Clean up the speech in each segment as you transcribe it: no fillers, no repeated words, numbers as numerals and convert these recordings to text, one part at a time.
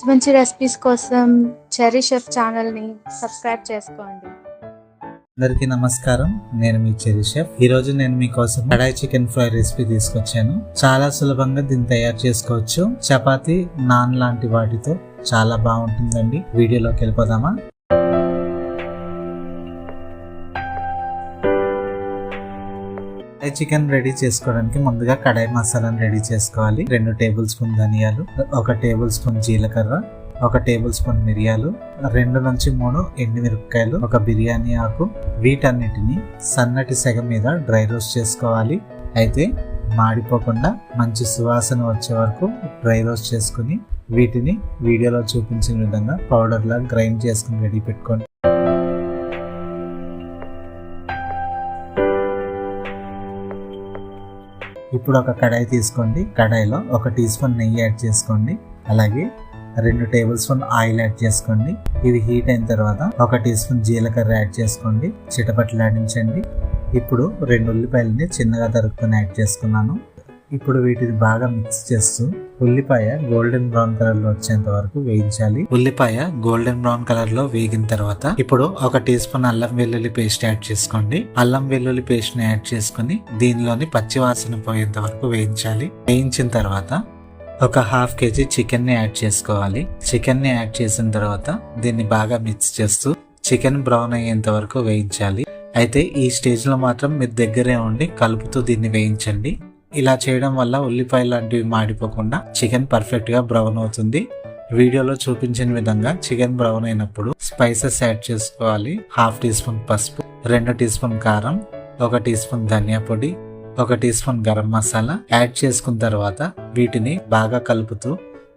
మంచి రెసిపీస్ కోసం cherry chef ఛానల్ని సబ్స్క్రైబ్ చేసుకోండి. అందరికీ నమస్కారం. నేను మీ చెర్రీ షెఫ్. ఈ రోజు నేను మీకోసం కడాయి చికెన్ ఫ్రై రెసిపీ తీసుకొచ్చాను. చాలా సులభంగా దీన్ని తయారు చేసుకోవచ్చు. చపాతీ, నాన్ లాంటి వాటితో చాలా బాగుంటుందండి. వీడియోలోకి వెళ్ళిపోదామా? చికెన్ రెడీ చేసుకోవడానికి ముందుగా కడాయి మసాలాను రెడీ చేసుకోవాలి. 2 టేబుల్ స్పూన్ ధనియాలు, 1 టేబుల్ స్పూన్ జీలకర్ర, 1 టేబుల్ స్పూన్ మిరియాలు, 2 నుంచి 3 ఎండుమిరపకాయలు, 1 బిర్యానీ ఆకు. వీటన్నిటిని సన్నటి సెగ మీద డ్రై రోస్ట్ చేసుకోవాలి. అయితే మాడిపోకుండా మంచి సువాసన వచ్చే వరకు డ్రై రోస్ట్ చేసుకుని వీటిని వీడియోలో చూపించిన విధంగా పౌడర్లా గ్రైండ్ చేసుకుని రెడీ పెట్టుకోండి. ఇప్పుడు ఒక కడాయి తీసుకోండి. కడాయిలో 1 టీ స్పూన్ నెయ్యి యాడ్ చేసుకోండి. అలాగే 2 టేబుల్ స్పూన్ ఆయిల్ యాడ్ చేసుకోండి. ఇవి హీట్ అయిన తర్వాత 1 టీ స్పూన్ జీలకర్ర యాడ్ చేసుకోండి. చిటపట్లాడించండి. ఇప్పుడు 2 ఉల్లిపాయలని చిన్నగా తరుక్కుని యాడ్ చేసుకున్నాను. ఇప్పుడు వీటిని బాగా మిక్స్ చేస్తూ ఉల్లిపాయ గోల్డెన్ బ్రౌన్ కలర్ లో వచ్చేంత వరకు వేయించాలి. ఉల్లిపాయ గోల్డెన్ బ్రౌన్ కలర్ లో వేగిన తర్వాత ఇప్పుడు 1 టీ స్పూన్ అల్లం వెల్లుల్లి పేస్ట్ యాడ్ చేసుకోండి. అల్లం వెల్లుల్లి పేస్ట్ ని యాడ్ చేసుకుని దీనిలోని పచ్చివాసన పోయేంత వరకు వేయించాలి. వేయించిన తర్వాత ఒక 1/2 కేజీ చికెన్ ని యాడ్ చేసుకోవాలి. చికెన్ ని యాడ్ చేసిన తర్వాత దీన్ని బాగా మిక్స్ చేస్తూ చికెన్ బ్రౌన్ అయ్యేంత వరకు వేయించాలి. అయితే ఈ స్టేజ్ లో మాత్రం మీరు దగ్గరే ఉండి కలుపుతూ దీన్ని వేయించండి. ఇలా చేయడం వల్ల ఉల్లిపాయ లాంటివి మాడిపోకుండా చికెన్ పర్ఫెక్ట్ గా బ్రౌన్ అవుతుంది. వీడియోలో చూపించిన విధంగా చికెన్ బ్రౌన్ అయినప్పుడు స్పైసెస్ యాడ్ చేసుకోవాలి. 1/2 టీ స్పూన్ పసుపు, 2 టీ స్పూన్ కారం, 1 టీ స్పూన్ ధనియా పొడి, 1 teaspoon garam masala add చేసుకున్న తర్వాత వీటిని బాగా కలుపుతూ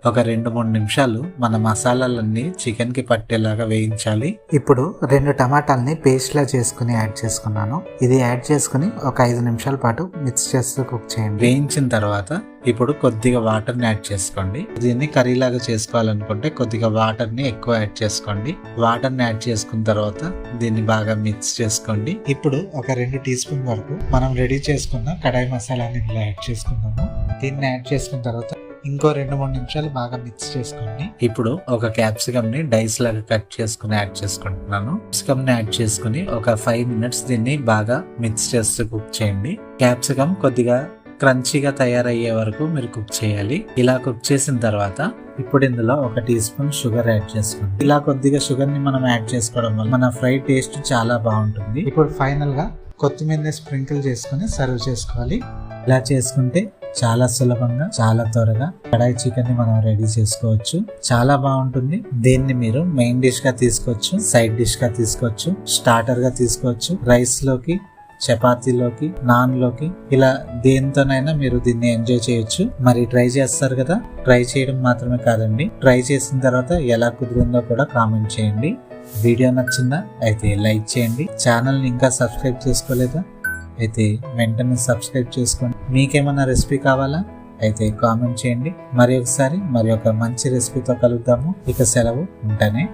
ఒక 2-3 నిమిషాలు మన మసాలాలన్నీ చికెన్ కి పట్టేలాగా వేయించాలి. ఇప్పుడు 2 టమాటాలని పేస్ట్ లా చేసుకుని యాడ్ చేసుకున్నాను. ఇది యాడ్ చేసుకుని ఒక 5 నిమిషాల పాటు మిక్స్ చేస్తూ కుక్ చేయండి. వేయించిన తర్వాత ఇప్పుడు కొద్దిగా వాటర్ ని యాడ్ చేసుకోండి. దీన్ని కర్రీ లాగా చేసుకోవాలనుకుంటే కొద్దిగా వాటర్ ని ఎక్కువ యాడ్ చేసుకోండి. వాటర్ ని యాడ్ చేసుకున్న తర్వాత దీన్ని బాగా మిక్స్ చేసుకోండి. ఇప్పుడు ఒక 2 టీ స్పూన్ వరకు మనం రెడీ చేసుకున్న కడాయి మసాలాని ఇలా యాడ్ చేసుకున్నాము. దీన్ని యాడ్ చేసుకున్న తర్వాత ఇంకో 2-3 నిమిషాలు బాగా మిక్స్ చేసుకోండి. ఇప్పుడు ఒక క్యాప్సికమ్ ని డైస్ లాగా కట్ చేసుకుని యాడ్ చేసుకుంటున్నాను. క్యాప్సికమ్ ని యాడ్ చేసుకుని ఒక 5 మినిట్స్ దీన్ని బాగా మిక్స్ చేస్తూ కుక్ చేయండి. క్యాప్సికమ్ కొద్దిగా క్రంచీగా తయారయ్యే వరకు మీరు కుక్ చేయాలి. ఇలా కుక్ చేసిన తర్వాత ఇప్పుడు ఇందులో 1 టీ స్పూన్ షుగర్ యాడ్ చేసుకోండి. ఇలా కొద్దిగా షుగర్ ని మనం యాడ్ చేసుకోవడం వల్ల మన ఫ్రై టేస్ట్ చాలా బాగుంటుంది. ఇప్పుడు ఫైనల్ గా కొత్తిమీరని స్ప్రింకిల్ చేసుకుని సర్వ్ చేసుకోవాలి. ఇలా చేసుకుంటే చాలా సులభంగా, చాలా త్వరగా కడాయి చికెన్ ని మనం రెడీ చేసుకోవచ్చు. చాలా బాగుంటుంది. దీన్ని మీరు మెయిన్ డిష్ గా తీసుకోవచ్చు, సైడ్ డిష్ గా తీసుకోవచ్చు, స్టార్టర్ గా తీసుకోవచ్చు, రైస్ లోకి, చపాతీలోకి, నాన్ లోకి, ఇలా దేనితోనైనా మీరు దీన్ని ఎంజాయ్ చేయొచ్చు. మరి ట్రై చేస్తారు కదా? ట్రై చేయడం మాత్రమే కాదండి, ట్రై చేసిన తర్వాత ఎలా కుదిరిందో కూడా కామెంట్ చేయండి. వీడియో నచ్చిందా? అయితే లైక్ చేయండి. ఛానల్ ని ఇంకా సబ్స్క్రైబ్ చేసుకోలేదా? అయితే వెంటనే సబ్స్క్రైబ్ చేసుకోండి. మీకేమన్నా రెసిపీ కావాలా? అయితే కామెంట్ చేయండి. మరి ఒకసారి మరి ఒక మంచి రెసిపీతో కలుద్దాము. ఇక సెలవు. ఉంటానే.